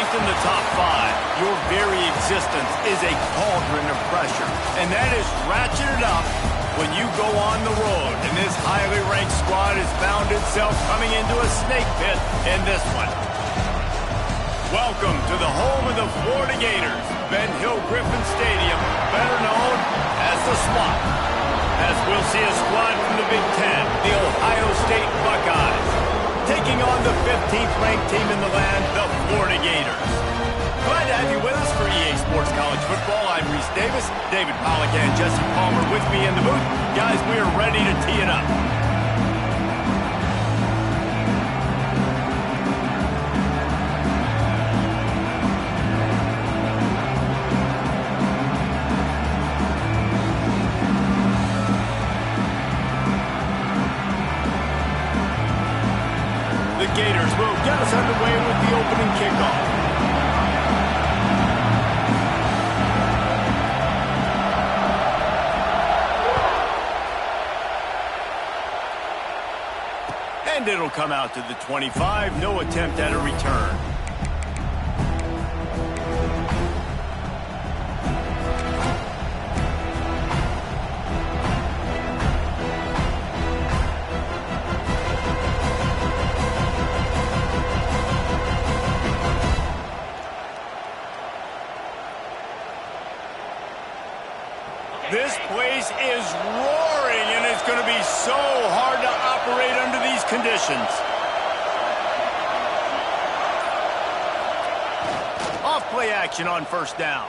just in the top 5, your very existence is a cauldron of pressure. And that is ratcheted up when you go on the road. And this highly ranked squad has found itself coming into a snake pit in this one. Welcome to the home of the Florida Gators, Ben Hill Griffin Stadium, better known as the Swamp. As we'll see a squad from the Big Ten, the Ohio State Buckeyes, taking on the 15th ranked team in the land, the Florida Gators. Glad to have you with us for EA Sports College Football. I'm Reese Davis, David Pollack and Jesse Palmer with me in the booth. Guys, we are ready to tee it up. The Gators will get us underway with the opening kickoff. And it'll come out to the 25. No attempt at a return. This place is roaring, and it's going to be so hard to operate under these conditions. Off play action on first down.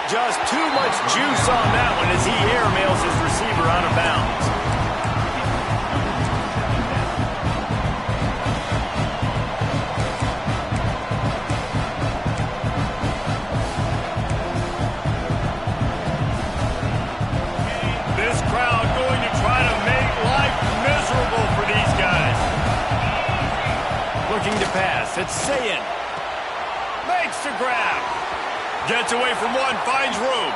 Just too much juice on that one as he airmails his receiver out of bounds. Looking to pass. It's Sayin. Makes the grab. Gets away from one. Finds room.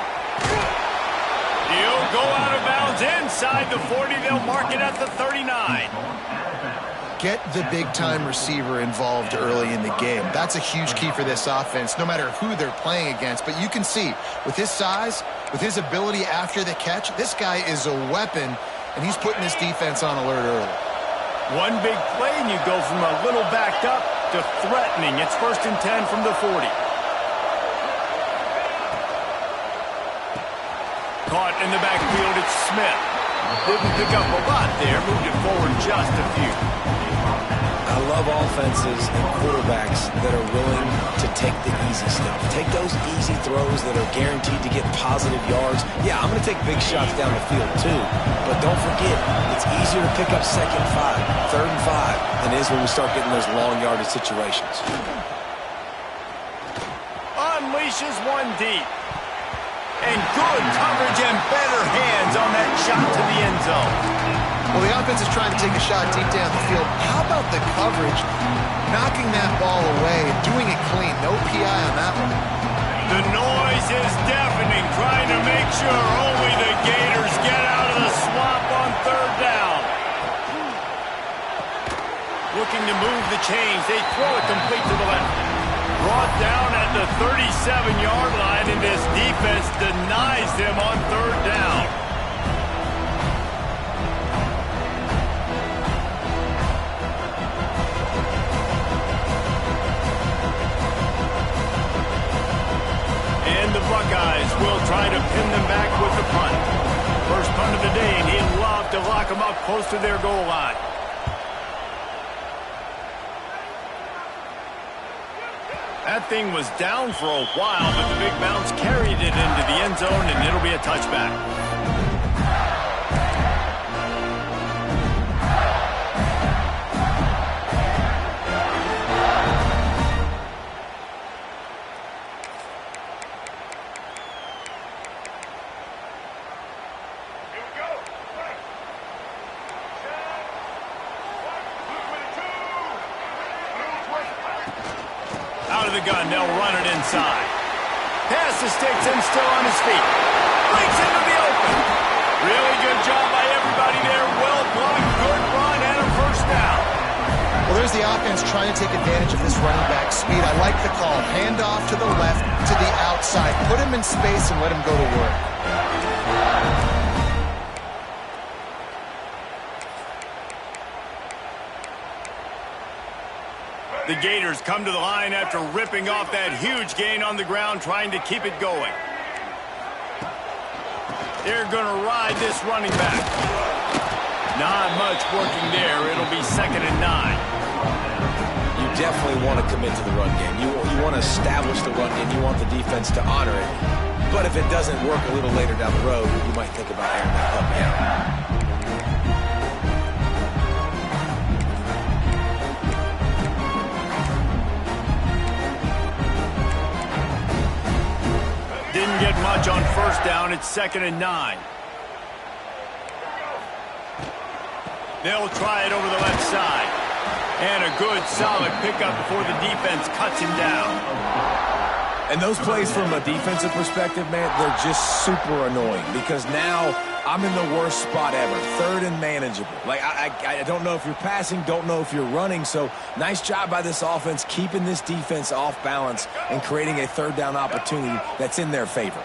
He'll go out of bounds inside the 40. They'll mark it at the 39. Get the big-time receiver involved early in the game. That's a huge key for this offense, no matter who they're playing against. But you can see, with his size, with his ability after the catch, this guy is a weapon, and he's putting this defense on alert early. One big play, and you go from a little backed up to threatening. It's 1st and 10 from the 40. Caught in the backfield, it's Smith. Didn't pick up a lot there, moved it forward just a few. I love offenses and quarterbacks that are willing to take the easy stuff. Take those easy throws that are guaranteed to get positive yards. Yeah, I'm going to take big shots down the field too. But don't forget, it's easier to pick up 2nd and 5, 3rd and 5 than it is when we start getting those long yardage situations. Unleashes one deep. And good coverage and better hands on that shot to the end zone. Well, the offense is trying to take a shot deep down the field. How about the coverage? Knocking that ball away and doing it clean. No PI on that one. The noise is deafening, trying to make sure only the Gators get out of the swamp on 3rd down. Looking to move the chains. They throw it complete to the left. Brought down at the 37-yard line, and this defense denies them on 3rd down. And the Buckeyes will try to pin them back with the punt. First punt of the day, and he'd love to lock them up close to their goal line. That thing was down for a while, but the big bounce carried it into the end zone, and it'll be a touchback. Out of the gun, they'll run it inside. Pass the sticks and still on his feet. Breaks into the open. Really good job by everybody there. Well blocked, good run, and a 1st down. Well, there's the offense trying to take advantage of this running back speed. I like the call. Hand off to the left, to the outside. Put him in space and let him go to work. The Gators come to the line after ripping off that huge gain on the ground, trying to keep it going. They're going to ride this running back. Not much working there. It'll be 2nd and 9. You definitely want to commit to the run game. You want to establish the run game. You want the defense to honor it. But if it doesn't work a little later down the road, you might think about airing that puppy out. Didn't get much on 1st down. It's 2nd and 9. They'll try it over the left side. And a good, solid pickup before the defense cuts him down. And those plays from a defensive perspective, man, they're just super annoying because now I'm in the worst spot ever, 3rd and manageable. Like, I don't know if you're passing, don't know if you're running, so nice job by this offense keeping this defense off balance and creating a 3rd down opportunity that's in their favor.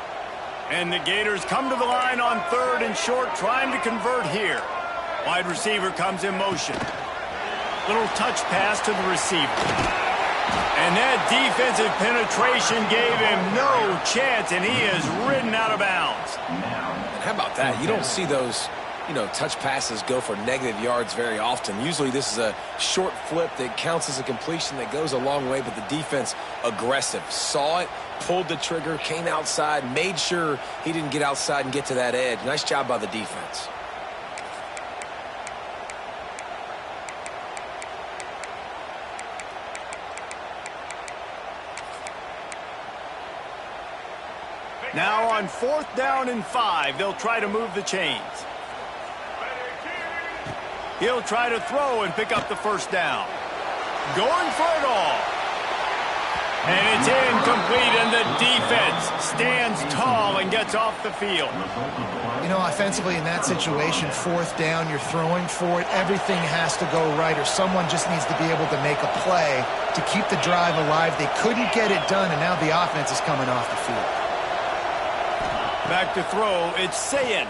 And the Gators come to the line on 3rd and short, trying to convert here. Wide receiver comes in motion. Little touch pass to the receiver. And that defensive penetration gave him no chance, and he is ridden out of bounds. How about that? You don't see those, touch passes go for negative yards very often. Usually this is a short flip that counts as a completion that goes a long way, but the defense aggressive. Saw it, pulled the trigger, came outside, made sure he didn't get outside and get to that edge. Nice job by the defense. Now on 4th down and 5, they'll try to move the chains. He'll try to throw and pick up the 1st down. Going for it all. And it's incomplete, and the defense stands tall and gets off the field. Offensively in that situation, 4th down, you're throwing for it. Everything has to go right, or someone just needs to be able to make a play to keep the drive alive. They couldn't get it done, and now the offense is coming off the field. Back to throw, it's Sayin.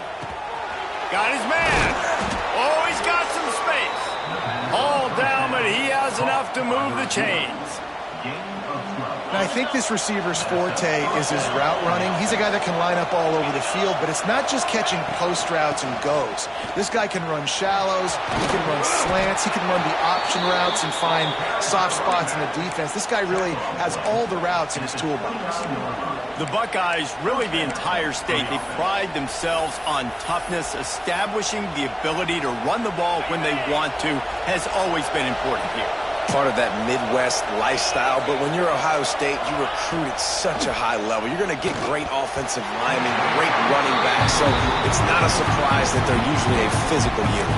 Got his man. Oh, he's got some space. All down, but he has enough to move the chains. And I think this receiver's forte is his route running. He's a guy that can line up all over the field, but it's not just catching post routes and goes. This guy can run shallows, he can run slants, he can run the option routes and find soft spots in the defense. This guy really has all the routes in his toolbox. The Buckeyes, really the entire state, they pride themselves on toughness. Establishing the ability to run the ball when they want to has always been important here. Part of that Midwest lifestyle, but when you're Ohio State, you recruit at such a high level. You're going to get great offensive linemen, great running backs, so it's not a surprise that they're usually a physical unit.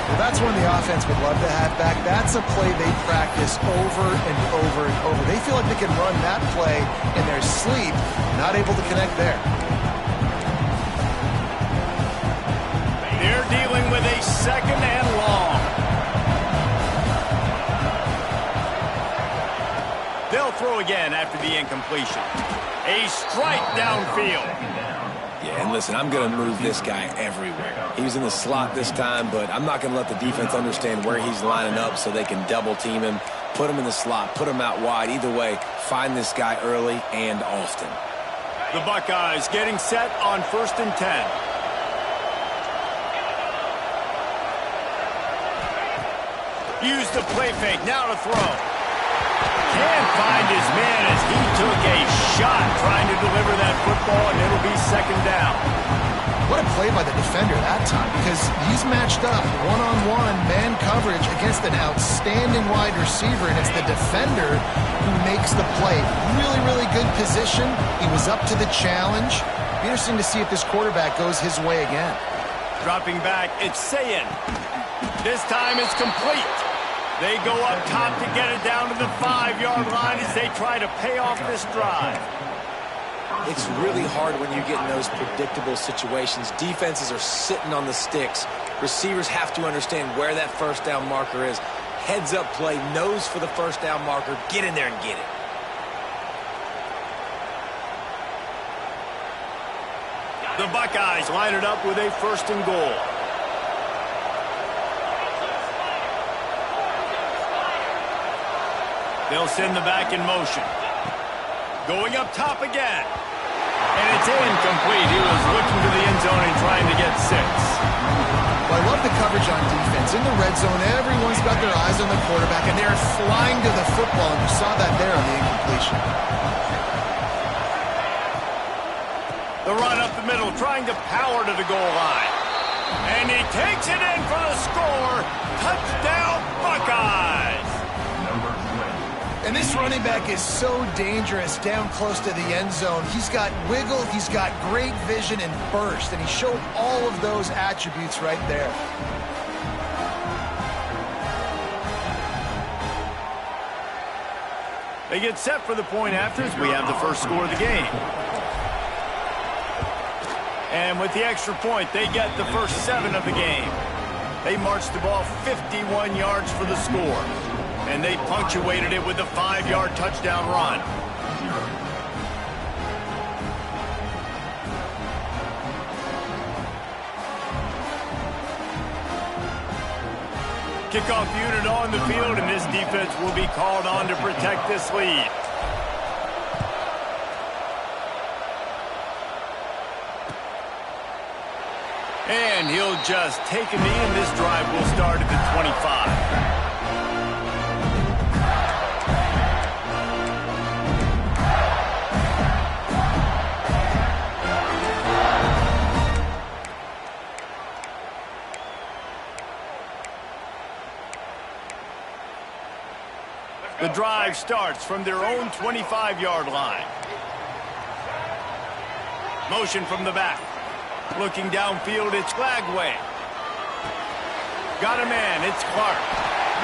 Well, that's one the offense would love to have back. That's a play they practice over and over and over. They feel like they can run that play in their sleep, not able to connect there. They're dealing with a 2nd and long. They'll throw again after the incompletion. A strike downfield. Yeah, and listen, I'm going to move this guy everywhere. He was in the slot this time, but I'm not going to let the defense understand where he's lining up so they can double team him, put him in the slot, put him out wide. Either way, find this guy early and often. The Buckeyes getting set on 1st and 10. Use the play fake, now to throw. Can't find his man as he took a shot trying to deliver that football, and it'll be 2nd down. What a play by the defender that time, because he's matched up one-on-one man coverage against an outstanding wide receiver, and it's the defender who makes the play. Really, really good position. He was up to the challenge. Be interesting to see if this quarterback goes his way again. Dropping back, it's Sayin. This time it's complete. They go up top to get it down to the 5-yard line as they try to pay off this drive. It's really hard when you get in those predictable situations. Defenses are sitting on the sticks. Receivers have to understand where that 1st down marker is. heads-up play, nose for the first down marker. Get in there and get it. The Buckeyes line it up with a 1st and goal. They'll send the back in motion. Going up top again. And it's incomplete. He was looking to the end zone and trying to get 6. Well, I love the coverage on defense. In the red zone, everyone's got their eyes on the quarterback, and they're flying to the football, and you saw that there on the incompletion. The run up the middle, trying to power to the goal line. And he takes it in for the score. Touchdown, Buckeyes! And this running back is so dangerous down close to the end zone. He's got wiggle, he's got great vision and burst, and he showed all of those attributes right there. They get set for the point after as we have the first score of the game. And with the extra point, they get the first 7 of the game. They marched the ball 51 yards for the score. And they punctuated it with a 5-yard touchdown run. Kickoff unit on the field, and this defense will be called on to protect this lead. And he'll just take a knee, and this drive will start at the 25. The drive starts from their own 25-yard line. Motion from the back. Looking downfield, it's Lagway. Got a man, it's Clark.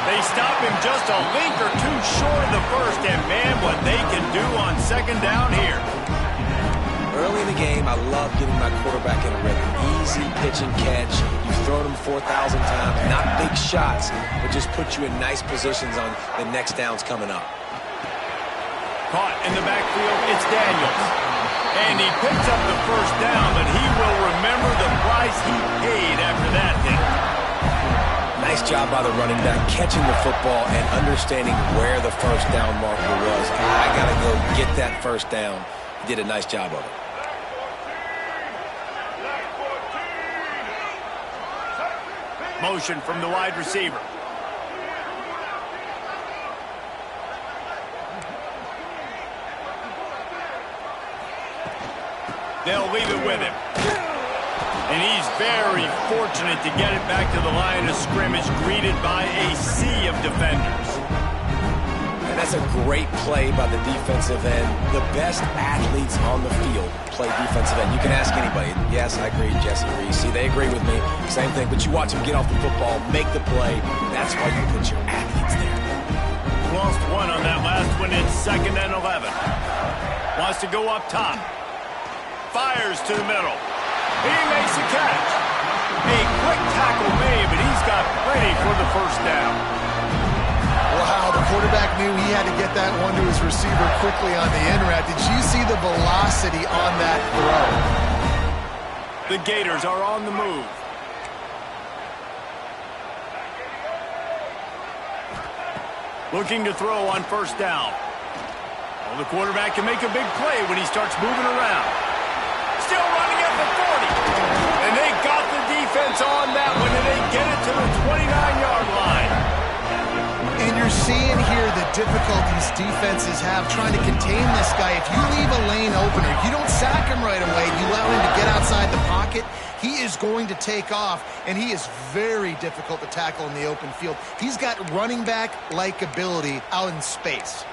They stop him just a link or 2 short of the first, and man, what they can do on 2nd down here. Early in the game, I love getting my quarterback in a rhythm. Easy pitch and catch. You've thrown him 4,000 times. Not big shots, but just put you in nice positions on the next downs coming up. Caught in the backfield, it's Daniels. And he picks up the first down, but he will remember the price he paid after that hit. Nice job by the running back, catching the football and understanding where the first down marker was. I got to go get that first down. He did a nice job of it. Motion from the wide receiver. They'll leave it with him. And he's very fortunate to get it back to the line of scrimmage, greeted by a sea of defenders. And that's a great play by the defensive end. The best athletes on the field play defensive end. You can ask anybody. Yes, I agree, Jesse Reese. See, they agree with me. Same thing. But you watch them get off the football, make the play. That's why you put your athletes there. Lost 1 on that last one. It's 2nd and 11. Wants to go up top. Fires to the middle. He makes a catch. A quick tackle made, but he's got plenty for the first down. Wow, the quarterback knew he had to get that one to his receiver quickly on the in route. Did you see the velocity on that throw? The Gators are on the move. Looking to throw on first down. Well, the quarterback can make a big play when he starts moving around. Still running at the 40. And they got the defense on that one, and they get it to the 29-yard line. And you're seeing here the difficulties defenses have trying to contain this guy. If you leave a lane open, if you don't sack him right away, you allow him to get outside the pocket, he is going to take off, and he is very difficult to tackle in the open field. He's got running back-like ability out in space.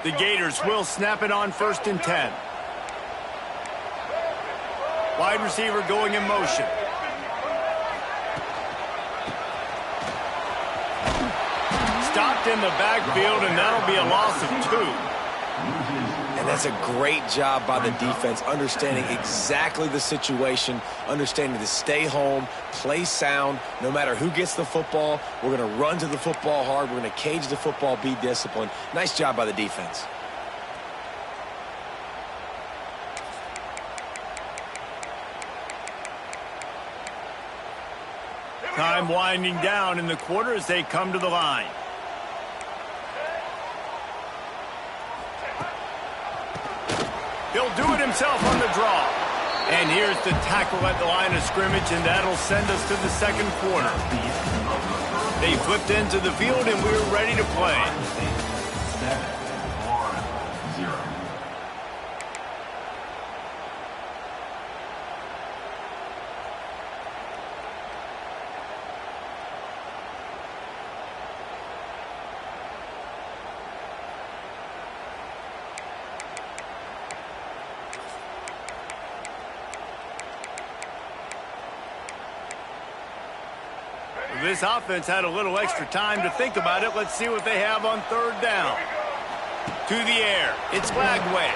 The Gators will snap it on 1st and 10. Wide receiver going in motion. Stopped in the backfield, and that'll be a loss of 2. And And that's a great job by the defense, understanding exactly the situation, understanding to stay home, play sound. No matter who gets the football, we're going to run to the football hard. We're going to cage the football, be disciplined. Nice job by the defense. Time winding down in the quarter as they come to the line. He'll do it himself on the draw. And here's the tackle at the line of scrimmage, and that'll send us to the second quarter. They flipped into the field, and we're ready to play. This offense had a little extra time to think about it. Let's see what they have on third down. To the air. It's Flagway.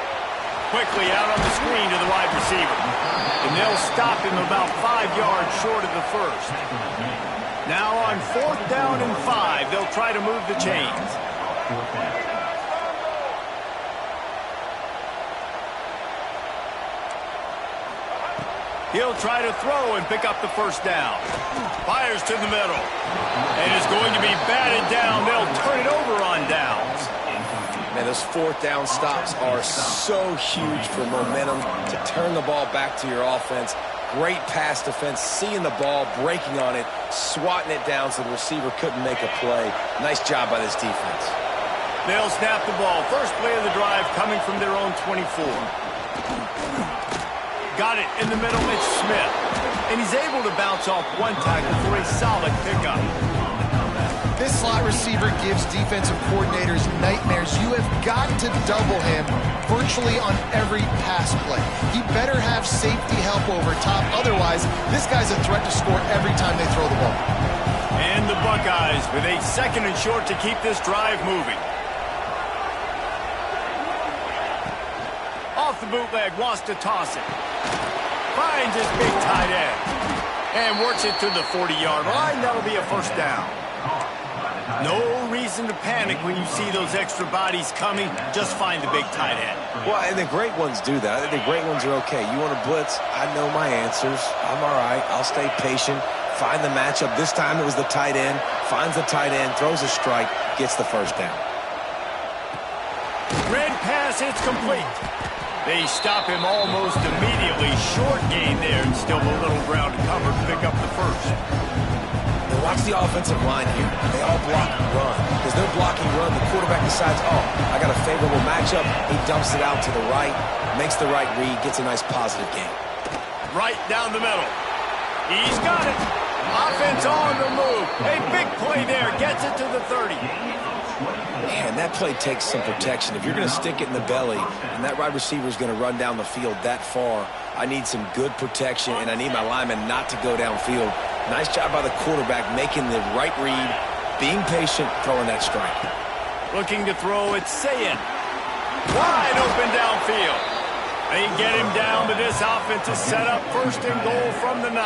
Quickly out on the screen to the wide receiver. And they'll stop him about 5 yards short of the first. Now on 4th down and 5, they'll try to move the chains. He'll try to throw and pick up the first down. Fires to the middle. And is going to be batted down. They'll turn it over on downs. Man, those 4th down stops are so huge for momentum to turn the ball back to your offense. Great pass defense, seeing the ball, breaking on it, swatting it down so the receiver couldn't make a play. Nice job by this defense. They'll snap the ball. First play of the drive coming from their own 24. Got it in the middle. It's Smith. And he's able to bounce off one tackle for a solid pickup. This slot receiver gives defensive coordinators nightmares. You have got to double him virtually on every pass play. He better have safety help over top. Otherwise, this guy's a threat to score every time they throw the ball. And the Buckeyes with a 2nd and short to keep this drive moving. Off the bootleg, wants to toss it. Finds his big tight end. And works it to the 40-yard line. That'll be a first down. No reason to panic when you see those extra bodies coming. Just find the big tight end. Well, and the great ones do that. I think the great ones are okay. You want to blitz? I know my answers. I'm all right. I'll stay patient. Find the matchup. This time it was the tight end. Finds the tight end, throws a strike, gets the first down. Red pass, it's complete. They stop him almost immediately. Short gain there, and still a little ground to cover to pick up the first. Now watch the offensive line here. They all block and run. Because they're blocking run, the quarterback decides, oh, I got a favorable matchup. He dumps it out to the right, makes the right read, gets a nice positive gain. Right down the middle. He's got it. Offense on the move. A big play there. Gets it to the 30. Man, that play takes some protection. If you're going to stick it in the belly and that wide receiver is going to run down the field that far, I need some good protection, and I need my lineman not to go downfield. Nice job by the quarterback making the right read, being patient, throwing that strike. Looking to throw, it's Sayin. Wide open downfield. They get him down, but this offense is set up 1st and goal from the 9.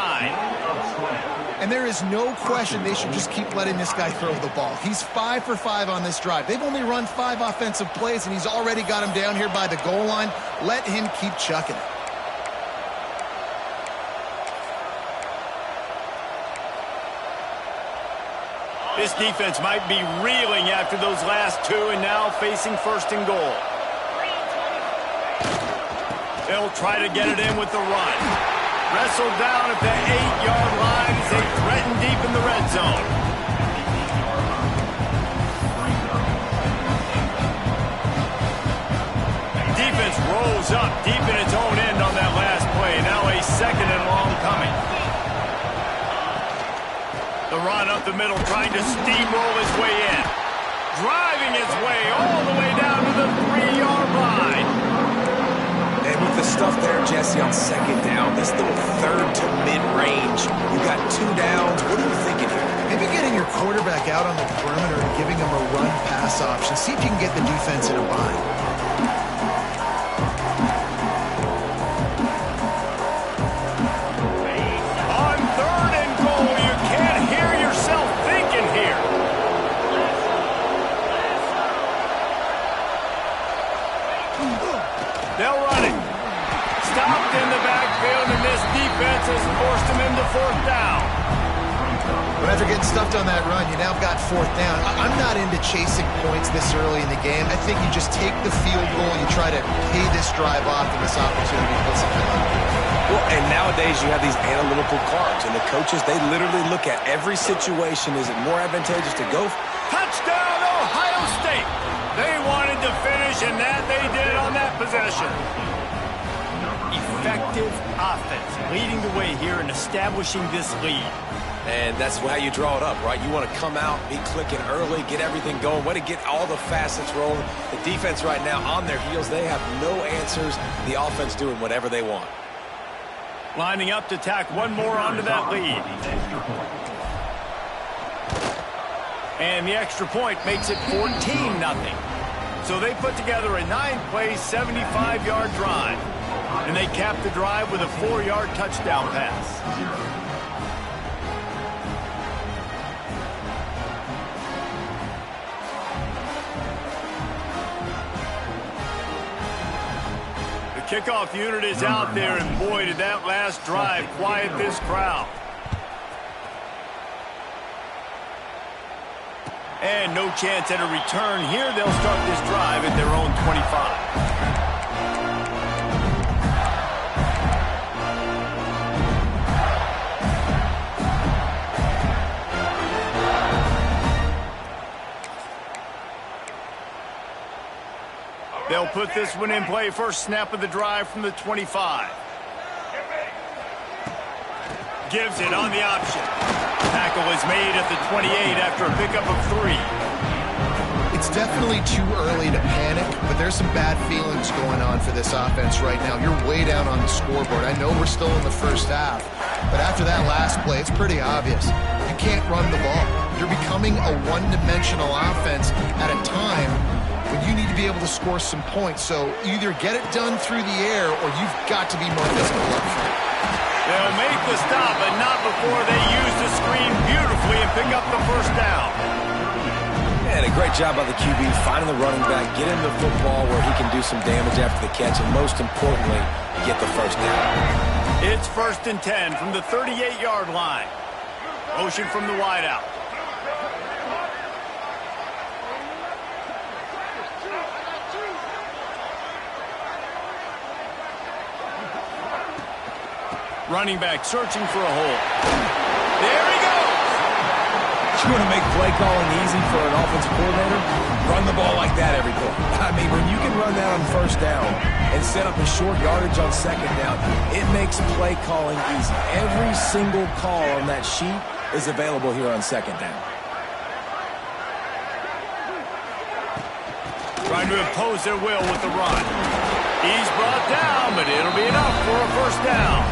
And there is no question they should just keep letting this guy throw the ball. He's 5 for 5 on this drive. They've only run 5 offensive plays, and he's already got him down here by the goal line. Let him keep chucking it. This defense might be reeling after those last 2 and now facing 1st and goal. They'll try to get it in with the run. Wrestled down at the 8-yard line as they threaten deep in the red zone. Defense rolls up deep in its own end on that last play. Now a 2nd and long coming. The run up the middle, trying to steamroll his way in. Driving his way all the way down to the 3-yard line. And with the stuff there, Jesse, on 2nd down, this little 3rd to mid-range, you got 2 downs. What are you thinking here? Maybe getting your quarterback out on the perimeter and giving him a run-pass option. See if you can get the defense in a bind. But after getting stuffed on that run, you now got fourth down. I'm not into chasing points this early in the game. I think you just take the field goal. You try to pay this drive off and this opportunity to put something on the board. Well, and nowadays you have these analytical cards, and the coaches, they literally look at every situation. Is it more advantageous to go? Touchdown, Ohio State! They wanted to finish, and that they did on that possession. Effective offense leading the way here and establishing this lead. And that's how you draw it up, right? You want to come out, be clicking early, get everything going, way to get all the facets rolling. The defense right now on their heels, they have no answers. The offense doing whatever they want. Lining up to tack one more onto that lead. And the extra point makes it 14-0. So they put together a 9-play, 75-yard drive. And they cap the drive with a 4-yard touchdown pass. Kickoff unit is out there, and boy, did that last drive quiet this crowd. And no chance at a return here. They'll start this drive at their own 25. They'll put this one in play. First snap of the drive from the 25. Gives it on the option. Tackle is made at the 28 after a pickup of 3. It's definitely too early to panic, but there's some bad feelings going on for this offense right now. You're way down on the scoreboard. I know we're still in the first half, but after that last play, it's pretty obvious. You can't run the ball. You're becoming a one-dimensional offense at a time when you need to be able to score some points. So either get it done through the air or you've got to be more physical up front. They'll make the stop, but not before they use the screen beautifully and pick up the first down. And a great job by the QB finding the running back, get him the football where he can do some damage after the catch, and most importantly, get the first down. It's 1st and 10 from the 38-yard line. Motion from the wideout. Running back searching for a hole. There he goes! You want to make play calling easy for an offensive coordinator? Run the ball like that every play. I mean, when you can run that on first down and set up a short yardage on second down, it makes play calling easy. Every single call on that sheet is available here on second down. Trying to impose their will with the run. He's brought down, but it'll be enough for a first down.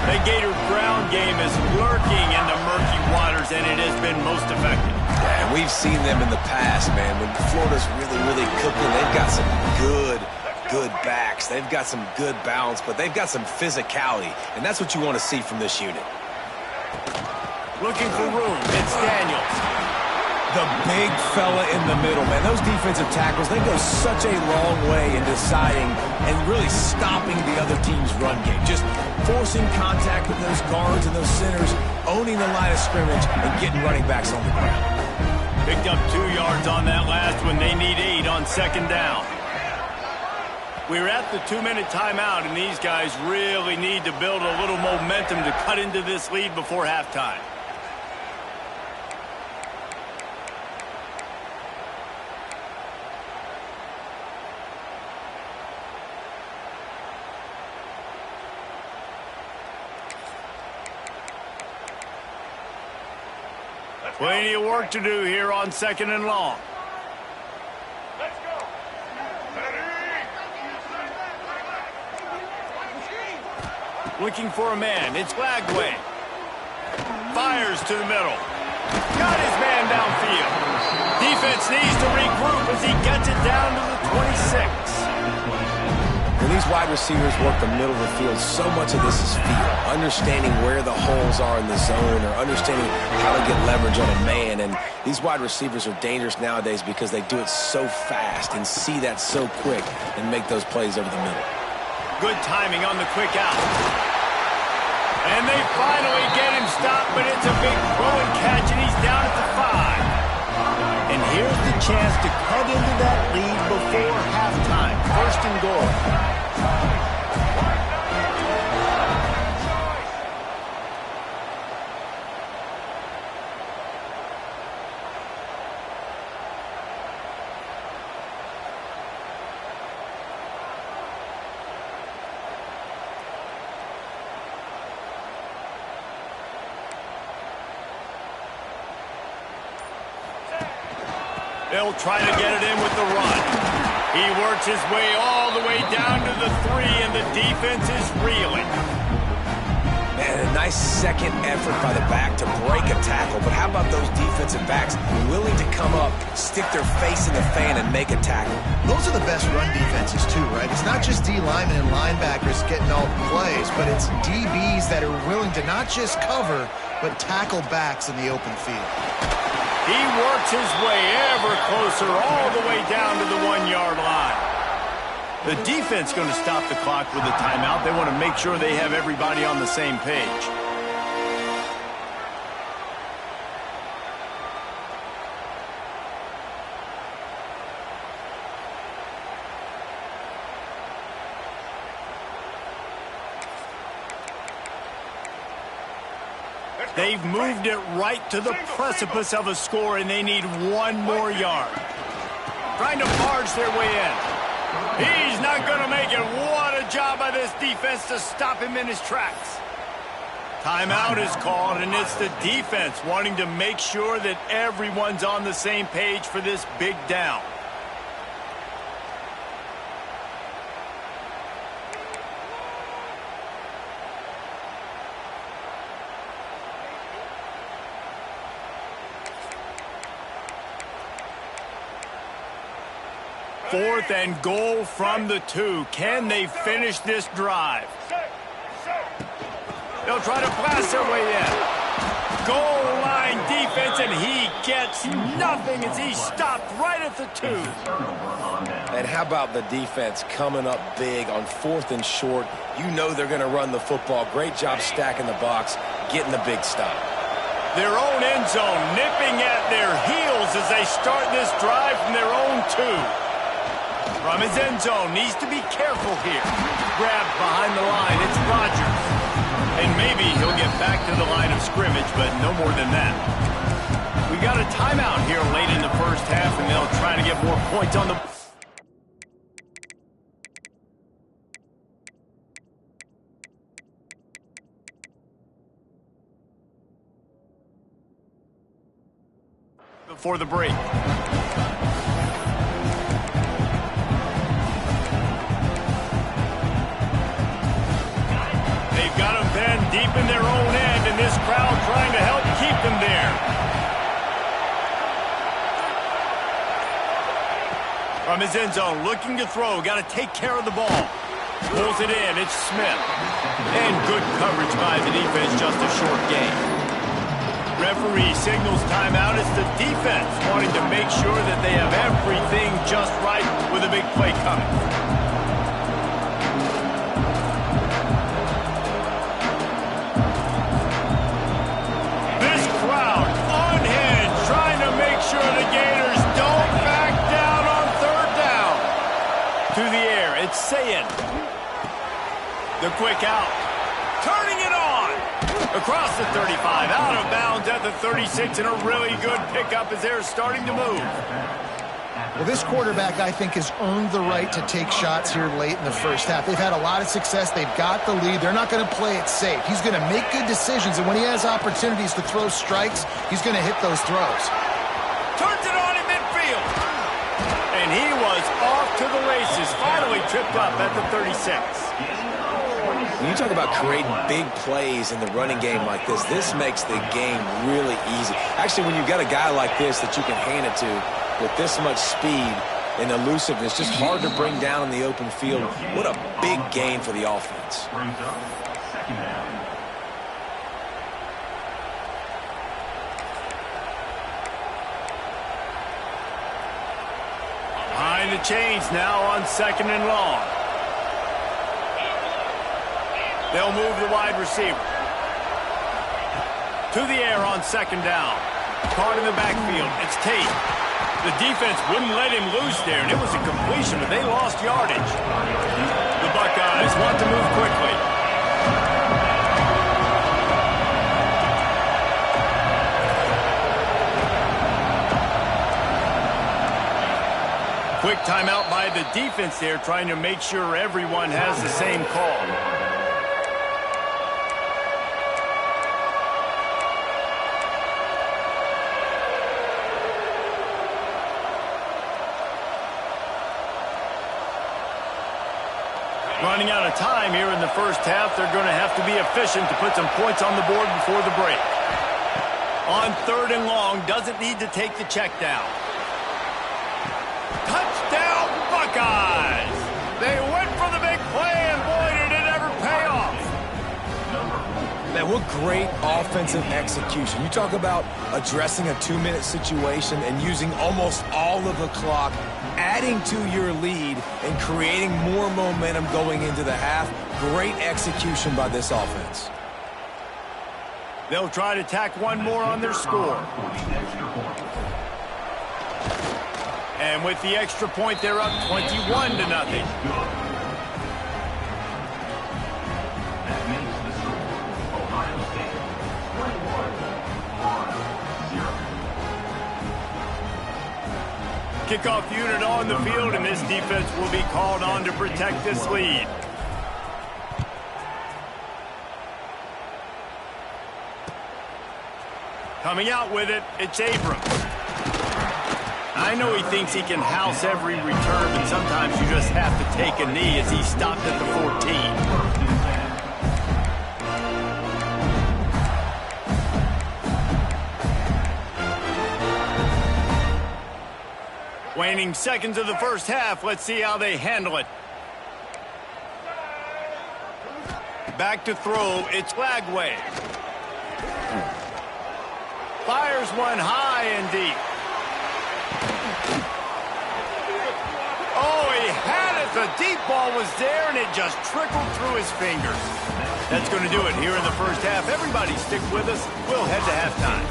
The Gator ground game is lurking in the murky waters, and it has been most effective. Yeah, and we've seen them in the past, man. When Florida's really cooking, they've got some good backs. They've got some good balance, but they've got some physicality, and that's what you want to see from this unit. Looking for room. It's Daniels. The big fella in the middle, man. Those defensive tackles, they go such a long way in deciding and really stopping the other team's run game. Just forcing contact with those guards and those centers, owning the line of scrimmage, and getting running backs on the ground. Picked up 2 yards on that last one. They need 8 on second down. We're at the 2-minute timeout, and these guys really need to build a little momentum to cut into this lead before halftime. Plenty of work to do here on second and long. Let's go. Looking for a man. It's Lagway. Fires to the middle. Got his man downfield. Defense needs to regroup as he gets it down to the 26. When these wide receivers work the middle of the field, so much of this is feel. Understanding where the holes are in the zone or understanding how to get leverage on a man. And these wide receivers are dangerous nowadays because they do it so fast and see that so quick and make those plays over the middle. Good timing on the quick out. And they finally get him stopped, but it's a big throw chance to cut into that lead before halftime. First and goal. They'll try to get it in with the run. He works his way all the way down to the 3, and the defense is reeling. And a nice second effort by the back to break a tackle. But how about those defensive backs willing to come up, stick their face in the fan, and make a tackle? Those are the best run defenses too, right? It's not just D linemen and linebackers getting all the plays, but it's DBs that are willing to not just cover, but tackle backs in the open field. He works his way ever closer all the way down to the 1-yard line. The defense going to stop the clock with a timeout. They want to make sure they have everybody on the same page. They've moved it right to the precipice of a score, and they need 1 more yard. Trying to barge their way in. He's not going to make it. What a job by this defense to stop him in his tracks. Timeout is called, and it's the defense wanting to make sure that everyone's on the same page for this big down. Fourth and goal from the 2. Can they finish this drive? They'll try to blast their way in. Goal line defense, and he gets nothing as he's stopped right at the 2. And how about the defense coming up big on 4th and short? You know they're going to run the football. Great job stacking the box, getting the big stop. Their own end zone nipping at their heels as they start this drive from their own 2. From his end zone, needs to be careful here. Grabbed behind the line, it's Rodgers. And maybe he'll get back to the line of scrimmage, but no more than that. We got a timeout here late in the first half, and they'll try to get more points on the... before the break. Deep in their own end, and this crowd trying to help keep them there. From his end zone, looking to throw, got to take care of the ball. Pulls it in, it's Smith. And good coverage by the defense, just a short gain. Referee signals timeout. It's the defense wanting to make sure that they have everything just right with a big play coming. Sure the Gators don't back down on 3rd down. To the air, it's Sayin. The quick out. Turning it on. Across the 35, out of bounds at the 36, and a really good pickup as they're starting to move. Well, this quarterback, I think, has earned the right to take shots here late in the first half. They've had a lot of success. They've got the lead. They're not going to play it safe. He's going to make good decisions, and when he has opportunities to throw strikes, he's going to hit those throws. Turns it on in midfield. And he was off to the races. Finally tripped up at the 36. When you talk about creating big plays in the running game like this makes the game really easy. Actually, when you've got a guy like this that you can hand it to with this much speed and elusiveness, just hard to bring down in the open field. What a big gain for the offense. Behind the chains now on 2nd and long. They'll move the wide receiver. To the air on 2nd down. Caught in the backfield. It's Tate. The defense wouldn't let him loose there, and it was a completion, but they lost yardage. The Buckeyes want to move quickly. Quick timeout by the defense there, trying to make sure everyone has the same call. Running out of time here in the first half. They're going to have to be efficient to put some points on the board before the break. On 3rd and long, doesn't need to take the check down. Touchdown, Buckeyes! They went for the big play, and boy, did it ever pay off. Man, what great offensive execution. You talk about addressing a 2-minute situation and using almost all of the clock, adding to your lead and creating more momentum going into the half. Great execution by this offense. They'll try to tack one more on their score. And with the extra point, they're up 21-0. Kickoff unit on the field, and this defense will be called on to protect this lead. Coming out with it, it's Abrams. I know he thinks he can house every return, but sometimes you just have to take a knee as he stopped at the 14. Waning seconds of the first half. Let's see how they handle it. Back to throw. It's Flagway. Fires one high and deep. Oh, he had it. The deep ball was there, and it just trickled through his fingers. That's going to do it here in the first half. Everybody stick with us. We'll head to halftime.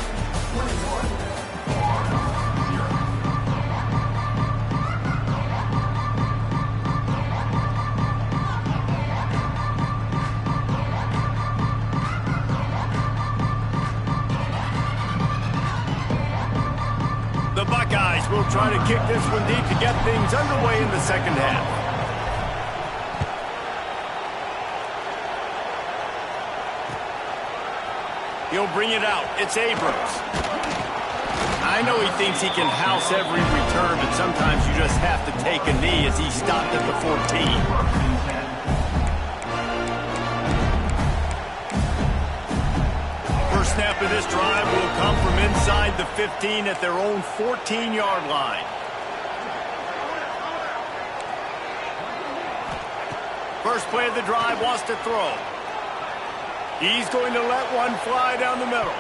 The Buckeyes will try to kick this one deep to get things underway in the second half. He'll bring it out. It's Abrams. I know he thinks he can house every return, but sometimes you just have to take a knee as he stopped at the 14. First snap of this drive will come from inside the 15 at their own 14-yard line. First play of the drive, wants to throw. He's going to let one fly down the middle.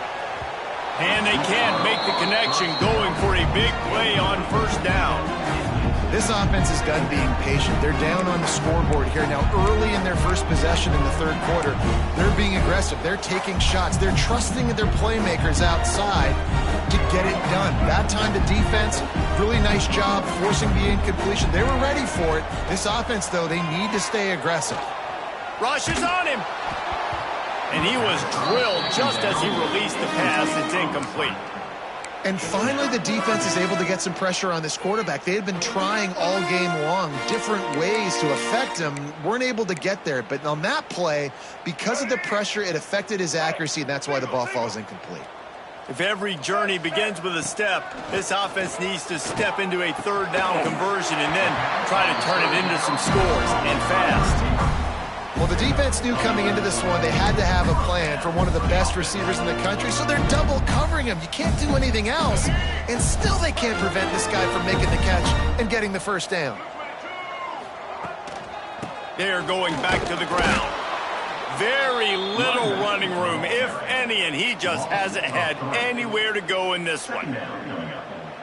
And they can't make the connection, going for a big play on first down. This offense is done being patient. They're down on the scoreboard here. Now, early in their first possession in the third quarter, they're being aggressive. They're taking shots. They're trusting their playmakers outside to get it done. That time, the defense, really nice job forcing the incompletion. They were ready for it. This offense, though, they need to stay aggressive. Rush is on him. And he was drilled just as he released the pass. It's incomplete. And finally, the defense is able to get some pressure on this quarterback. They had been trying all game long different ways to affect him, weren't able to get there. But on that play, because of the pressure, it affected his accuracy, and that's why the ball falls incomplete. If every journey begins with a step, this offense needs to step into a third down conversion and then try to turn it into some scores, and fast. Well, the defense knew coming into this one they had to have a plan for one of the best receivers in the country, so they're double covering him. You can't do anything else, and still they can't prevent this guy from making the catch and getting the first down. They are going back to the ground. Very little running room, if any, and he just hasn't had anywhere to go in this one.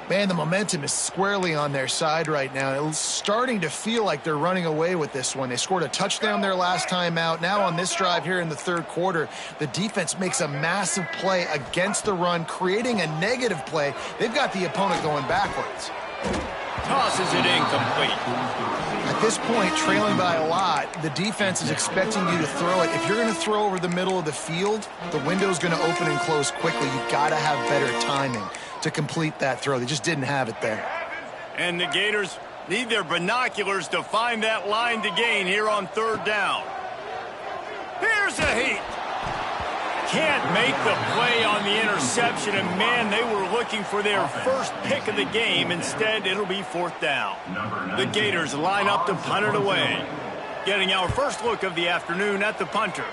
Man, the momentum is squarely on their side right now. It's starting to feel like they're running away with this one. They scored a touchdown their last time out. Now on this drive here in the third quarter, the defense makes a massive play against the run, creating a negative play. They've got the opponent going backwards. Tosses it incomplete. At this point, trailing by a lot, the defense is expecting you to throw it. If you're going to throw over the middle of the field, the window's going to open and close quickly. You've got to have better timing to complete that throw. They just didn't have it there. And the Gators need their binoculars to find that line to gain here on third down. Here's a heat. Can't make the play on the interception, and man, they were looking for their first pick of the game. Instead, it'll be fourth down. The Gators line up to punt it away. Getting our first look of the afternoon at the punter.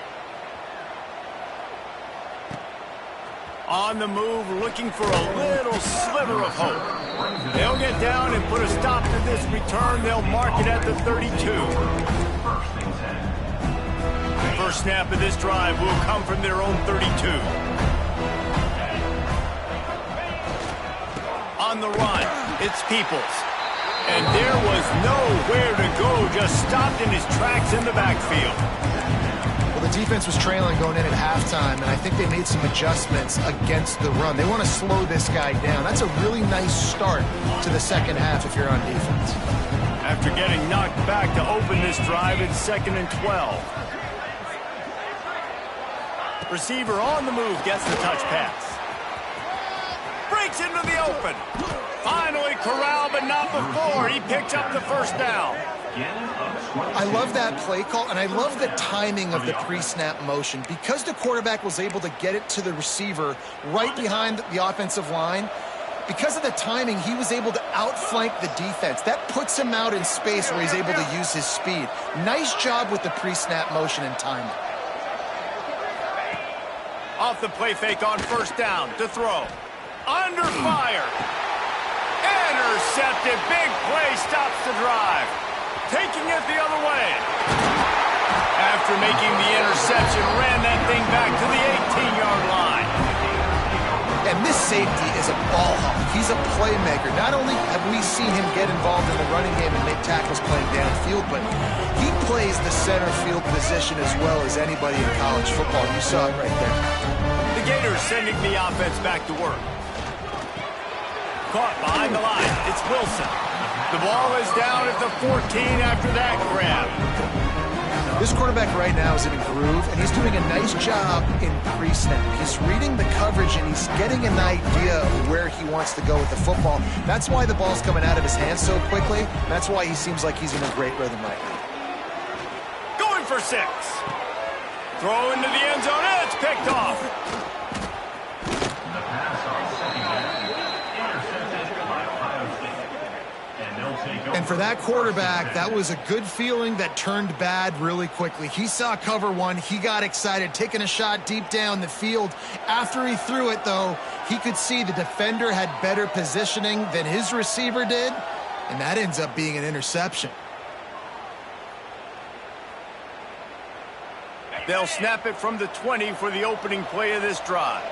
On the move, looking for a little sliver of hope. They'll get down and put a stop to this return. They'll mark it at the 32. First snap of this drive will come from their own 32. On the run, it's Peoples. And there was nowhere to go, just stopped in his tracks in the backfield. Well, the defense was trailing going in at halftime, and I think they made some adjustments against the run. They want to slow this guy down. That's a really nice start to the second half if you're on defense. After getting knocked back to open this drive, it's 2nd and 12. Receiver on the move gets the touch pass. Breaks into the open. Finally corralled, but not before. He picks up the first down. I love that play call, and I love the timing of the pre-snap motion. Because the quarterback was able to get it to the receiver right behind the offensive line, because of the timing, he was able to outflank the defense. That puts him out in space where he's able to use his speed. Nice job with the pre-snap motion and timing. Off the play fake on first down to throw. Under fire. Intercepted. Big play stops the drive. Taking it the other way. After making the interception, ran that thing back to the 18-yard line. And this safety is a ball hawk. He's a playmaker. Not only have we seen him get involved in the running game and make tackles playing downfield, but he plays the center field position as well as anybody in college football. You saw it right there. The Gators sending the offense back to work. Caught behind the line. It's Wilson. The ball is down at the 14 after that grab. This quarterback right now is in a groove, and he's doing a nice job in pre-snap. He's reading the coverage, and he's getting an idea of where he wants to go with the football. That's why the ball's coming out of his hands so quickly. That's why he seems like he's in a great rhythm right now. Going for 6. Throw into the end zone, and it's picked off. And for that quarterback, that was a good feeling that turned bad really quickly. He saw cover one. He got excited, taking a shot deep down the field. After he threw it, though, he could see the defender had better positioning than his receiver did, and that ends up being an interception. They'll snap it from the 20 for the opening play of this drive.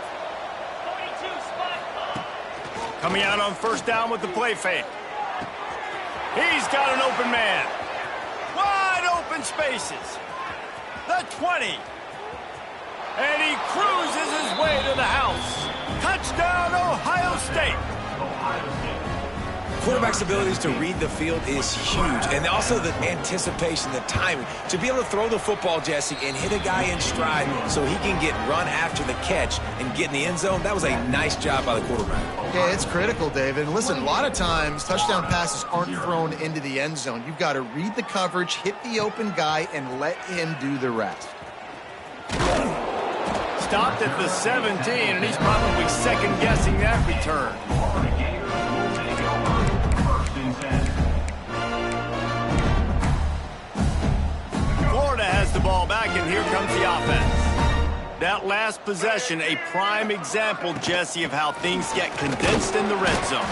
Coming out on first down with the play fake. He's got an open man. Wide open spaces. The 20. And he cruises his way to the house. Touchdown, Ohio State. Quarterback's abilities to read the field is huge, and also the anticipation, the timing. To be able to throw the football, Jesse, and hit a guy in stride so he can get run after the catch and get in the end zone, that was a nice job by the quarterback. Yeah, it's critical, David. And listen, a lot of times touchdown passes aren't thrown into the end zone. You've got to read the coverage, hit the open guy, and let him do the rest. Stopped at the 17, and he's probably second-guessing that return. Florida has the ball back, and here comes the offense. That last possession, a prime example, Jesse, of how things get condensed in the red zone.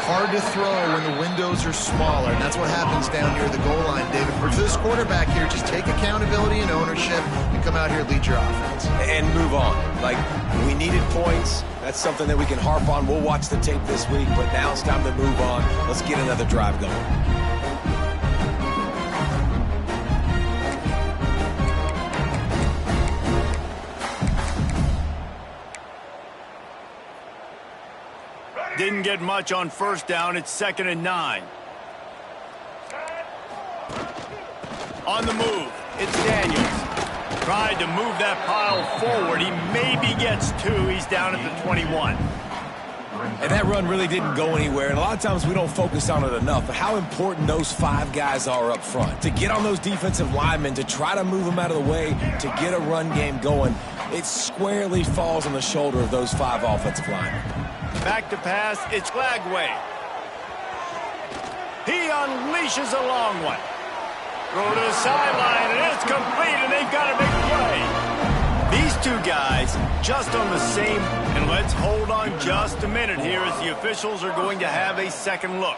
Hard to throw when the windows are smaller, and that's what happens down near the goal line, David. For this quarterback here, just take accountability and ownership and come out here, lead your offense. And move on. Like, we needed points. That's something that we can harp on. We'll watch the tape this week, but now it's time to move on. Let's get another drive going. Didn't get much on first down. It's 2nd and 9. On the move, it's Daniels. Tried to move that pile forward. He maybe gets 2. He's down at the 21. And that run really didn't go anywhere. And a lot of times we don't focus on it enough. But how important those 5 guys are up front. To get on those defensive linemen, to try to move them out of the way, to get a run game going, it squarely falls on the shoulder of those 5 offensive linemen. Back to pass, it's Glagway. He unleashes a long one. Throw to the sideline, and it's complete, and they've got a big play. These two guys just on the same, and let's hold on just a minute here as the officials are going to have a second look.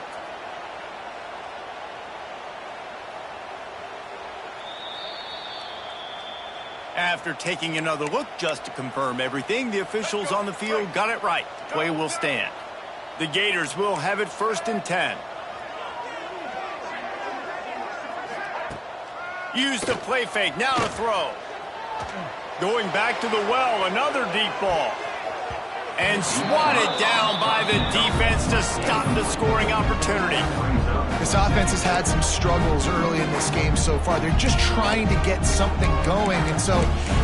After taking another look just to confirm everything, the officials on the field got it right. Play will stand. The Gators will have it 1st and 10. Use the play fake, now to throw. Going back to the well, another deep ball. And swatted down by the defense to stop the scoring opportunity. This offense has had some struggles early in this game so far. They're just trying to get something going, and so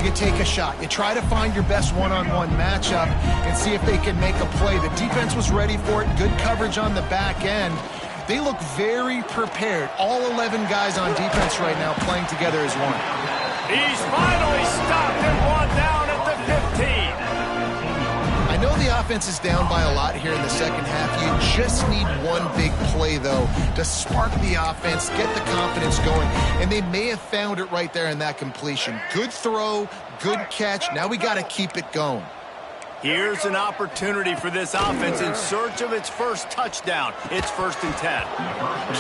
you take a shot. You try to find your best one-on-one matchup and see if they can make a play. The defense was ready for it. Good coverage on the back end. They look very prepared. All 11 guys on defense right now playing together as one. He's finally stopped and brought down at the 15. I know the offense is down by a lot here in the second half. You just need one big play, though, to spark the offense, get the confidence going, and they may have found it right there in that completion. Good throw, good catch. Now we got to keep it going. Here's an opportunity for this offense in search of its first touchdown. It's 1st and 10.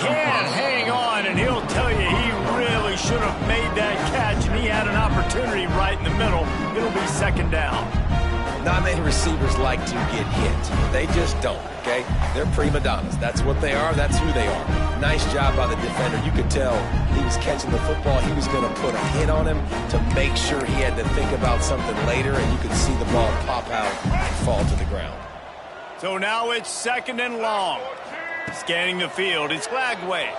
Can't hang on, and he'll tell you he really should have made that catch, and he had an opportunity right in the middle. It'll be 2nd down. Not many receivers like to get hit. They just don't, okay? They're prima donnas. That's what they are. That's who they are. Nice job by the defender. You could tell he was catching the football. He was going to put a hit on him to make sure he had to think about something later, and you could see the ball pop out and fall to the ground. So now it's 2nd and long. Scanning the field, it's Glagway.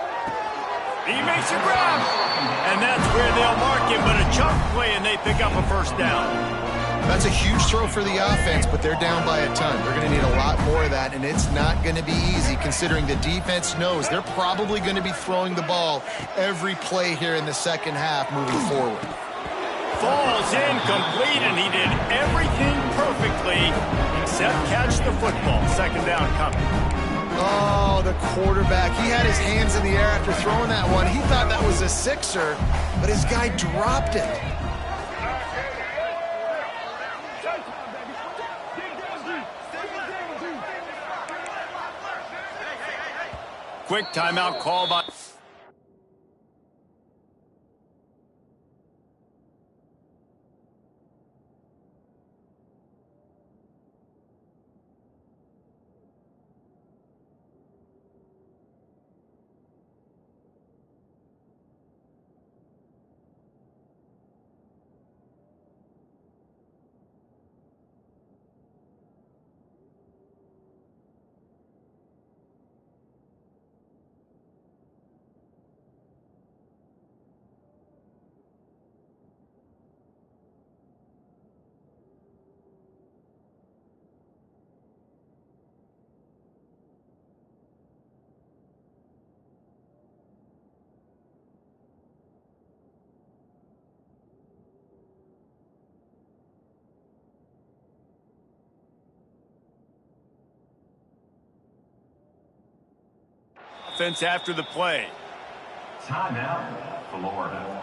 He makes a grab, and that's where they'll mark him, but a chunk play, and they pick up a 1st down. That's a huge throw for the offense, but they're down by a ton. They're going to need a lot more of that, and it's not going to be easy considering the defense knows they're probably going to be throwing the ball every play here in the second half moving forward. Falls incomplete, and he did everything perfectly except catch the football. 2nd down coming. Oh, the quarterback. He had his hands in the air after throwing that one. He thought that was a sixer, but his guy dropped it. Quick timeout call by... Offense after the play. Timeout, Florida.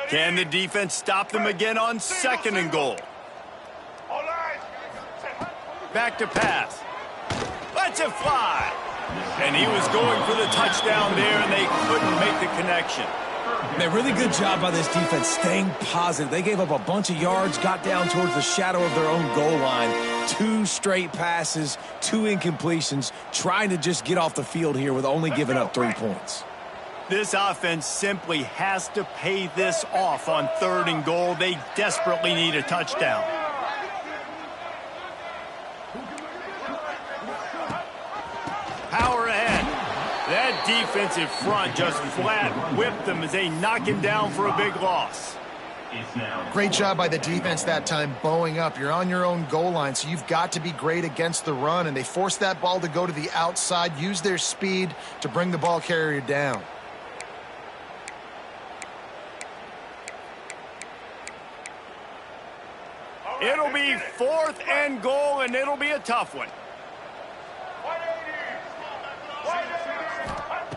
Can the defense stop them again on 2nd and goal? Back to pass. lets it fly. And he was going for the touchdown there, and they couldn't make the connection. Man, really good job by this defense staying positive. They gave up a bunch of yards, got down towards the shadow of their own goal line. 2 straight passes, 2 incompletions, trying to just get off the field here with only giving up 3 points. This offense simply has to pay this off on 3rd and goal. They desperately need a touchdown. Power ahead. That defensive front just flat whipped them as they knock him down for a big loss. Great job by the defense that time, bowing up. You're on your own goal line, so you've got to be great against the run, and they forced that ball to go to the outside, use their speed to bring the ball carrier down. It'll be 4th and goal, and it'll be a tough one.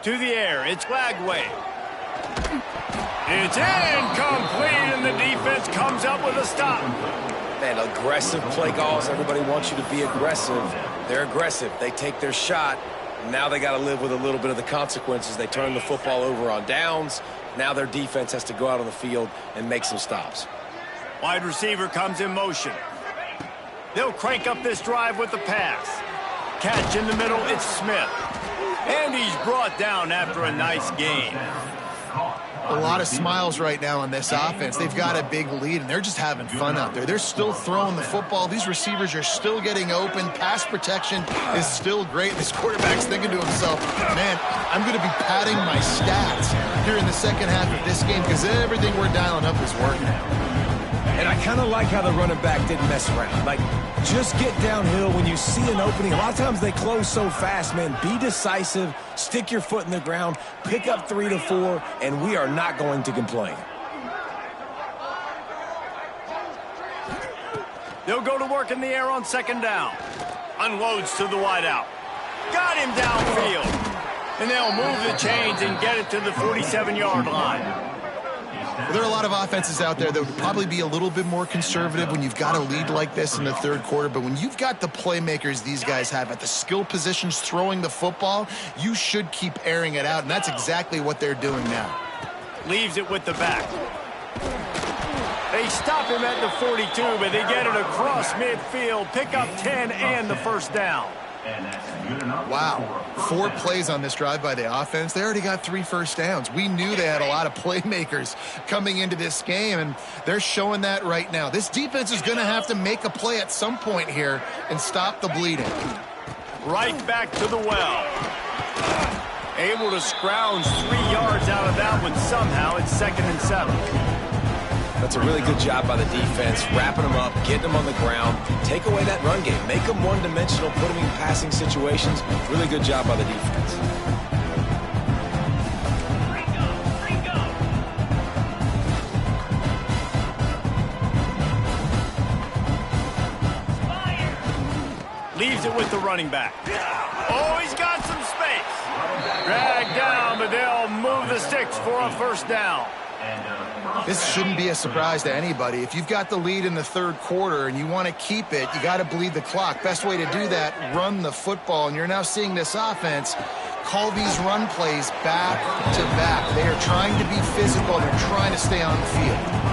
To the air, it's Glagway. It's incomplete, and the defense comes up with a stop. Man, aggressive play calls. Everybody wants you to be aggressive. They're aggressive. They take their shot. Now they got to live with a little bit of the consequences. They turn the football over on downs. Now their defense has to go out on the field and make some stops. Wide receiver comes in motion. They'll crank up this drive with the pass. Catch in the middle, it's Smith. And he's brought down after a nice gain. A lot of smiles right now on this offense. They've got a big lead, and they're just having fun out there. They're still throwing the football. These receivers are still getting open. Pass protection is still great. This quarterback's thinking to himself, man, I'm going to be padding my stats here in the second half of this game because everything we're dialing up is working. And I kind of like how the running back didn't mess around. Like, just get downhill when you see an opening. A lot of times they close so fast, man. Be decisive, stick your foot in the ground, pick up 3 to 4, and we are not going to complain. They'll go to work in the air on 2nd down. Unloads to the wideout. Got him downfield. And they'll move the chains and get it to the 47-yard line. There are a lot of offenses out there that would probably be a little bit more conservative when you've got a lead like this in the 3rd quarter, but when you've got the playmakers these guys have at the skill positions throwing the football, you should keep airing it out, and that's exactly what they're doing now. Leaves it with the back. They stop him at the 42, but they get it across midfield, pick up 10 and the 1st down. Wow, 4 plays on this drive by the offense. They already got 3 first downs. We knew they had a lot of playmakers coming into this game, and they're showing that right now. This defense is going to have to make a play at some point here and stop the bleeding. Right back to the well. Able to scrounge 3 yards out of that one somehow. It's 2nd and 7. That's a really good job by the defense, wrapping them up, getting them on the ground, take away that run game, make them one-dimensional, put them in passing situations. Really good job by the defense. Leaves it with the running back. Oh, he's got some space. Dragged down, but they'll move the sticks for a 1st down. This shouldn't be a surprise to anybody. If you've got the lead in the 3rd quarter and you want to keep it, you got to bleed the clock. Best way to do that, run the football. And you're now seeing this offense call these run plays back to back. They are trying to be physical. They're trying to stay on the field.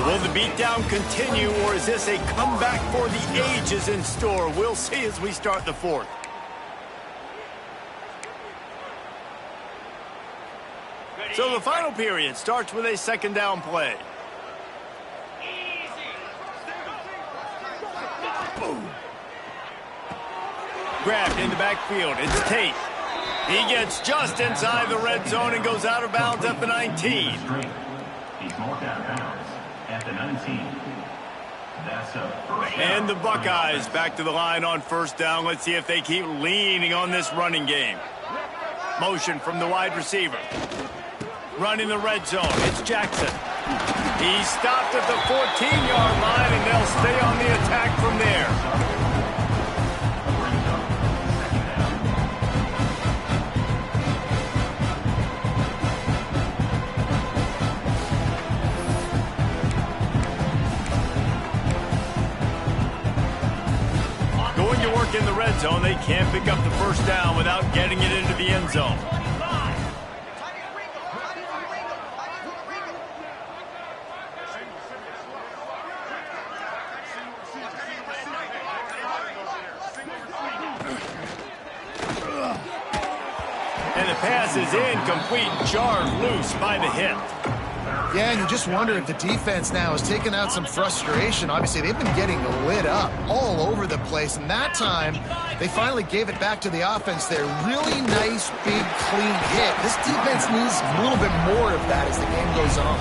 Will the beatdown continue, or is this a comeback for the ages in store? We'll see as we start the 4th. So the final period starts with a 2nd down play. Grabbed in the backfield. It's Tate. He gets just inside the red zone and goes out of bounds at the 19. He's marked out of bounds at the 19. That's a first down. And the Buckeyes back to the line on 1st down. Let's see if they keep leaning on this running game. Motion from the wide receiver. Running the red zone. It's Jackson. He's stopped at the 14-yard line, and they'll stay on the attack from there. work in the red zone. They can't pick up the first down without getting it into the end zone. And the pass is incomplete, jarred loose by the hit. Yeah, and you just wonder if the defense now has taken out some frustration. Obviously, they've been getting lit up all over the place, and that time, they finally gave it back to the offense there. Really nice, big, clean hit. This defense needs a little bit more of that as the game goes on.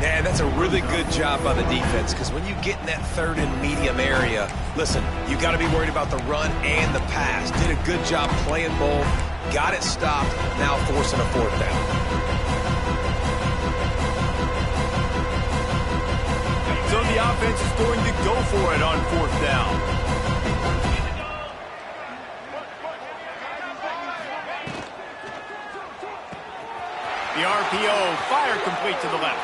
Yeah, that's a really good job by the defense, because when you get in that third and medium area, listen, you got to be worried about the run and the pass. Did a good job playing both, got it stopped, now forcing a fourth down. So the offense is going to go for it on fourth down. The RPO, fire complete to the left.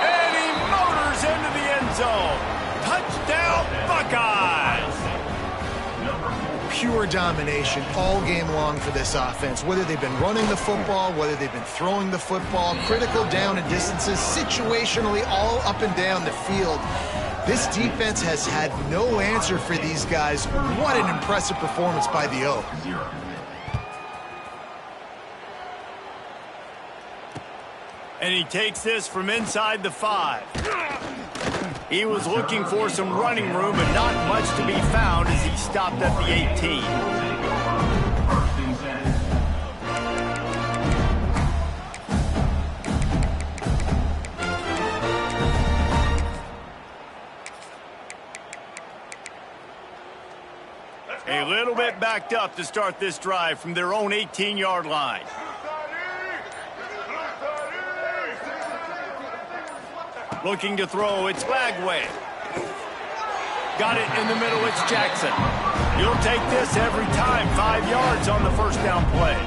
And he motors into the end zone. Touchdown, Buckeyes! Pure domination all game long for this offense. Whether they've been running the football, whether they've been throwing the football, critical down and distances, situationally all up and down the field. This defense has had no answer for these guys. What an impressive performance by the Oak. And he takes this from inside the 5. He was looking for some running room, and not much to be found as he stopped at the 18. A little bit backed up to start this drive from their own 18-yard line. Looking to throw, it's Bagway. Got it in the middle, it's Jackson. You'll take this every time, 5 yards on the first down play.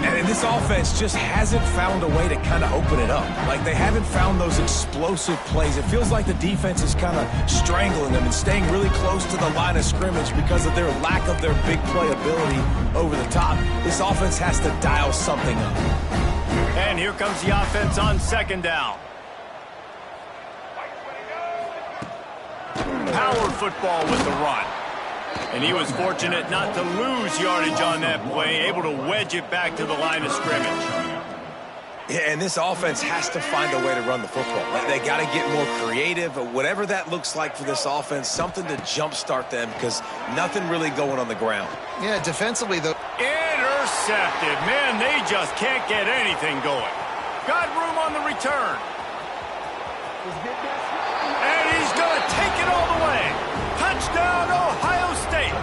And this offense just hasn't found a way to kind of open it up. Like, they haven't found those explosive plays. It feels like the defense is kind of strangling them and staying really close to the line of scrimmage because of their lack of their big play ability over the top. This offense has to dial something up. And here comes the offense on second down. Power football with the run. And he was fortunate not to lose yardage on that play, able to wedge it back to the line of scrimmage. Yeah, and this offense has to find a way to run the football. They got to get more creative, whatever that looks like for this offense, something to jumpstart them because nothing really going on the ground. Yeah, defensively, though. Intercepted. Man, they just can't get anything going. Got room on the return. And he's going to take it all the way. Touchdown, Ohio State.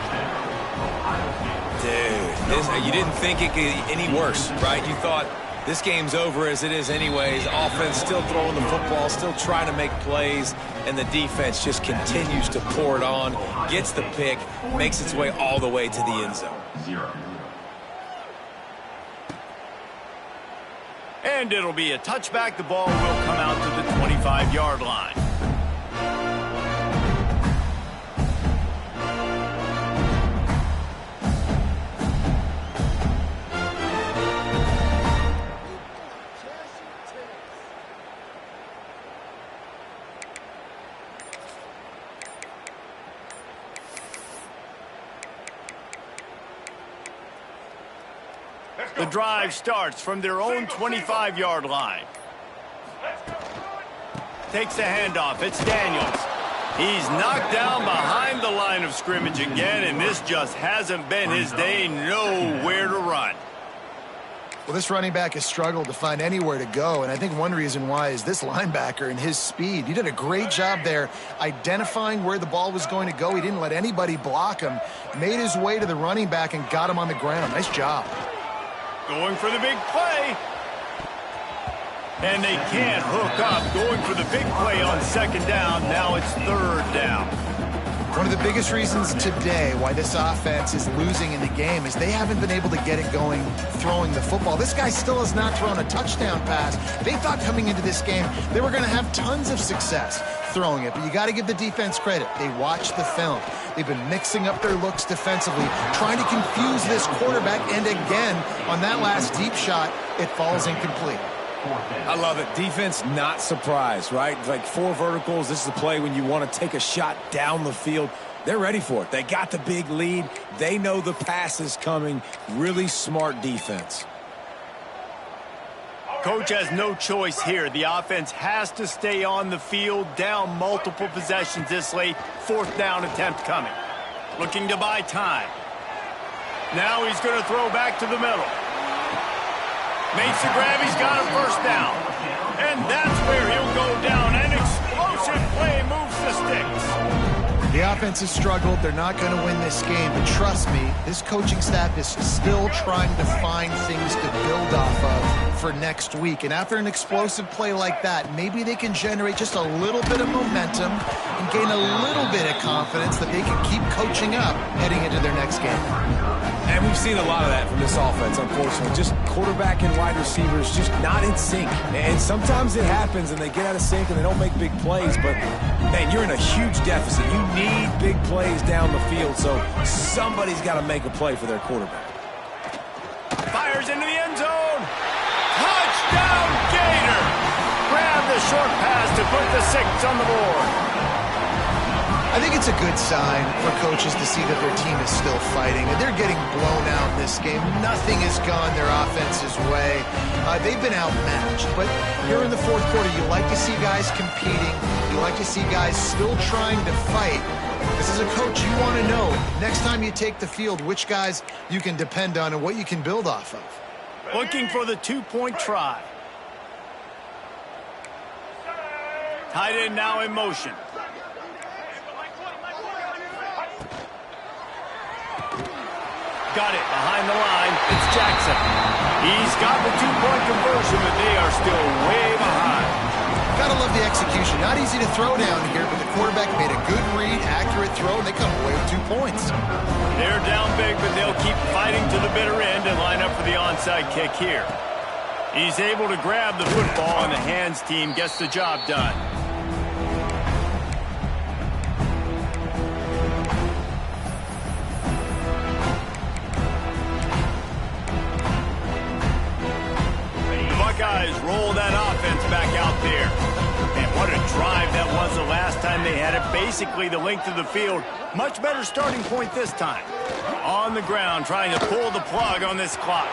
Dude, you didn't think it could get any worse, right? You thought this game's over as it is anyways. Offense still throwing the football, still trying to make plays, and the defense just continues to pour it on, gets the pick, makes its way all the way to the end zone. And it'll be a touchback. The ball will come out to the 25-yard line. The drive starts from their own 25-yard line. Takes the handoff. It's Daniels. He's knocked down behind the line of scrimmage again, and this just hasn't been his day. Nowhere to run. Well, this running back has struggled to find anywhere to go, and I think one reason why is this linebacker and his speed. He did a great job there identifying where the ball was going to go. He didn't let anybody block him. Made his way to the running back and got him on the ground. Nice job. Going for the big play. And they can't hook up. Going for the big play on second down. Now it's third down. One of the biggest reasons today why this offense is losing in the game is they haven't been able to get it going throwing the football. This guy still has not thrown a touchdown pass. They thought coming into this game they were going to have tons of success throwing it, but you got to give the defense credit. They watched the film. They've been mixing up their looks defensively, trying to confuse this quarterback, and again, on that last deep shot, it falls incomplete. I love it. Defense not surprised, right? Like 4 verticals. This is a play when you want to take a shot down the field. They're ready for it. They got the big lead. They know the pass is coming. Really smart defense. Coach has no choice here. The offense has to stay on the field, down multiple possessions this late. 4th down attempt coming. Looking to buy time. Now he's going to throw back to the middle. Makes the grab, he's got a first down. And that's where he'll go down. An explosive play moves the sticks. The offense has struggled. They're not going to win this game, but trust me, this coaching staff is still trying to find things to build off of for next week. And after an explosive play like that, maybe they can generate just a little bit of momentum and gain a little bit of confidence that they can keep coaching up heading into their next game. And we've seen a lot of that from this offense, unfortunately. Just quarterback and wide receivers just not in sync. And sometimes it happens and they get out of sync and they don't make big plays. But, man, you're in a huge deficit. You need big plays down the field, so somebody's got to make a play for their quarterback. Fires into the end zone. Touchdown, Gator. Grab the short pass to put the 6 on the board. I think it's a good sign for coaches to see that their team is still fighting, and they're getting blown out in this game. Nothing has gone their offense's way. They've been outmatched, but here in the 4th quarter, you like to see guys competing. You like to see guys still trying to fight. This is a coach you want to know, next time you take the field, which guys you can depend on and what you can build off of. Looking for the 2-point try. Tight end now in motion. Got it behind the line. It's Jackson. He's got the 2-point conversion, but they are still way behind. Gotta love the execution. Not easy to throw down here, but the quarterback made a good read, accurate throw, and they come away with 2 points. They're down big, but they'll keep fighting to the bitter end and line up for the onside kick here. He's able to grab the football, and the hands team gets the job done. Guys roll that offense back out there. And what a drive that was the last time they had it. Basically the length of the field. Much better starting point this time. On the ground trying to pull the plug on this clock.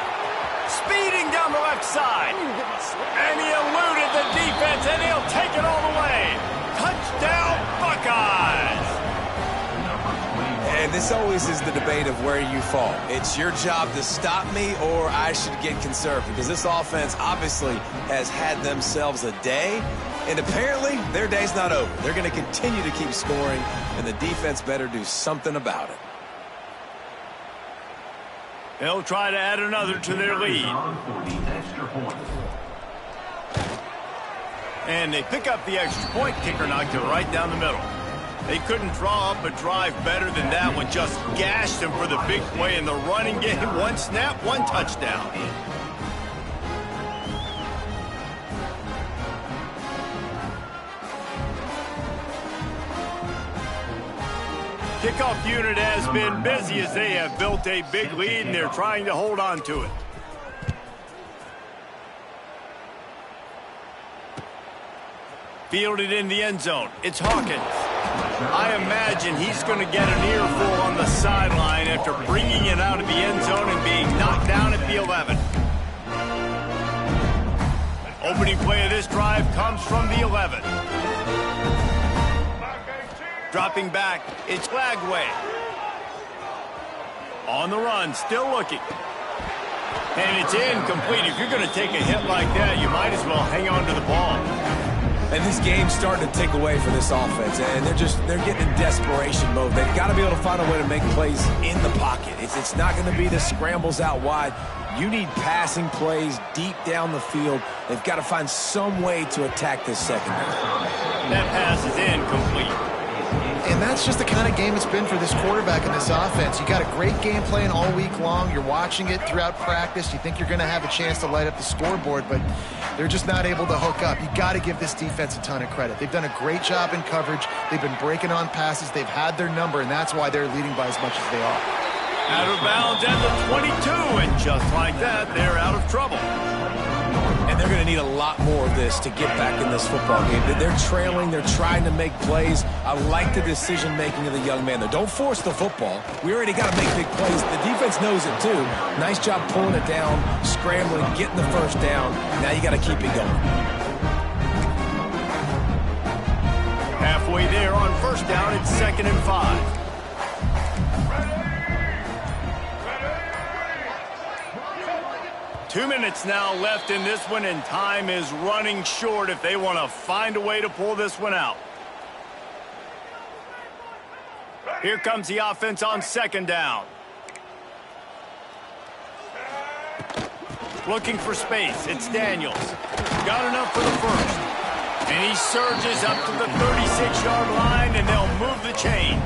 Speeding down the left side. And he eluded the defense and he'll take it all the way. Touchdown Buckeyes. And this always is the debate of where you fall. It's your job to stop me or I should get conservative, because this offense obviously has had themselves a day, and apparently their day's not over. They're going to continue to keep scoring, and the defense better do something about it. They'll try to add another to their lead. And they pick up the extra point. Kicker knocked it right down the middle. They couldn't draw up a drive better than that one. Just gashed them for the big play in the running game. 1 snap, 1 touchdown. Kickoff unit has been busy as they have built a big lead and they're trying to hold on to it. Fielded in the end zone. It's Hawkins. I imagine he's going to get an earful on the sideline after bringing it out of the end zone and being knocked down at the 11. Opening play of this drive comes from the 11. Dropping back, it's Lagway. On the run, still looking. And it's incomplete. If you're going to take a hit like that, you might as well hang on to the ball. And this game's starting to take away from this offense, and they're getting in desperation mode. They've got to be able to find a way to make plays in the pocket. It's not going to be the scrambles out wide. You need passing plays deep down the field. They've got to find some way to attack this secondary. That pass is incomplete. And that's just the kind of game it's been for this quarterback in this offense. You got a great game plan all week long. You're watching it throughout practice. You think you're going to have a chance to light up the scoreboard, but they're just not able to hook up. You got to give this defense a ton of credit. They've done a great job in coverage. They've been breaking on passes. They've had their number, and that's why they're leading by as much as they are. Out of bounds at the 22, and just like that, they're out of trouble. And they're going to need a lot more of this to get back in this football game. They're trailing. They're trying to make plays. I like the decision-making of the young man there. Don't force the football. We already got to make big plays. The defense knows it, too. Nice job pulling it down, scrambling, getting the first down. Now you got to keep it going. Halfway there on first down, it's 2nd and 5. 2 minutes now left in this one, and time is running short if they want to find a way to pull this one out. Here comes the offense on 2nd down. Looking for space. It's Daniels. Got enough for the first. And he surges up to the 36-yard line, and they'll move the chains.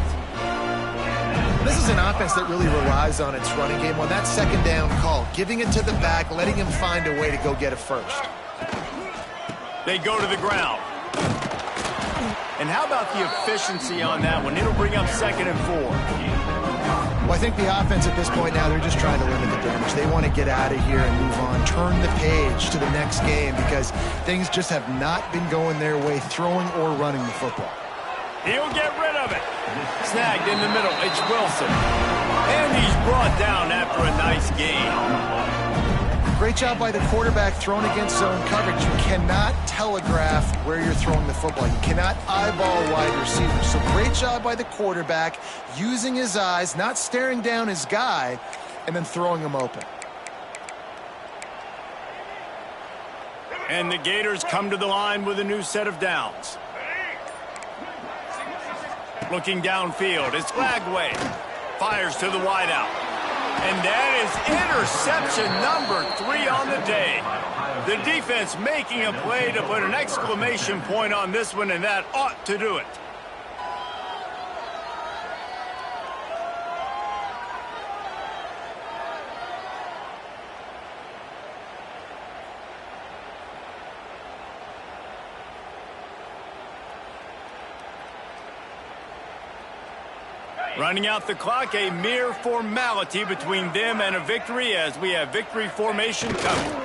This is an offense that really relies on its running game. On that 2nd down call, giving it to the back, letting him find a way to go get a first. They go to the ground. And how about the efficiency on that one? It'll bring up 2nd and 4. Well, I think the offense at this point now, they're just trying to limit the damage. They want to get out of here and move on, turn the page to the next game because things just have not been going their way, throwing or running the football. He'll get rid of it. Snagged in the middle. It's Wilson. And he's brought down after a nice gain. Great job by the quarterback throwing against zone coverage. You cannot telegraph where you're throwing the football. You cannot eyeball wide receivers. So great job by the quarterback using his eyes, not staring down his guy, and then throwing him open. And the Gators come to the line with a new set of downs. Looking downfield, it's Lagway. Fires to the wideout. And that is interception number 3 on the day. The defense making a play to put an exclamation point on this one, and that ought to do it. Running out the clock, a mere formality between them and a victory as we have victory formation coming.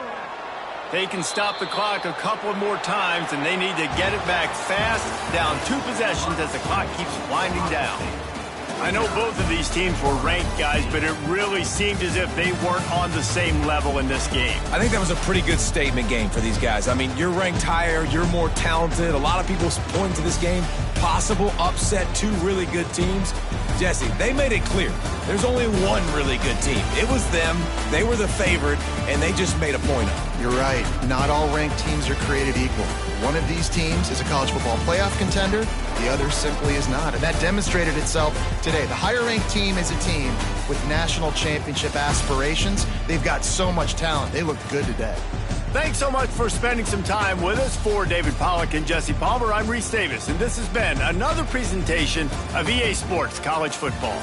They can stop the clock a couple more times, and they need to get it back fast, down 2 possessions as the clock keeps winding down. I know both of these teams were ranked, guys, but it really seemed as if they weren't on the same level in this game. I think that was a pretty good statement game for these guys. I mean, you're ranked higher, you're more talented. A lot of people point to this game, possible upset, 2 really good teams. Jesse, they made it clear. There's only one really good team. It was them. They were the favorite, and they just made a point of it. You're right. Not all ranked teams are created equal. One of these teams is a college football playoff contender. The other simply is not. And that demonstrated itself today. The higher-ranked team is a team with national championship aspirations. They've got so much talent. They look good today. Thanks so much for spending some time with us. For David Pollack and Jesse Palmer, I'm Reese Davis, and this has been another presentation of EA Sports College Football.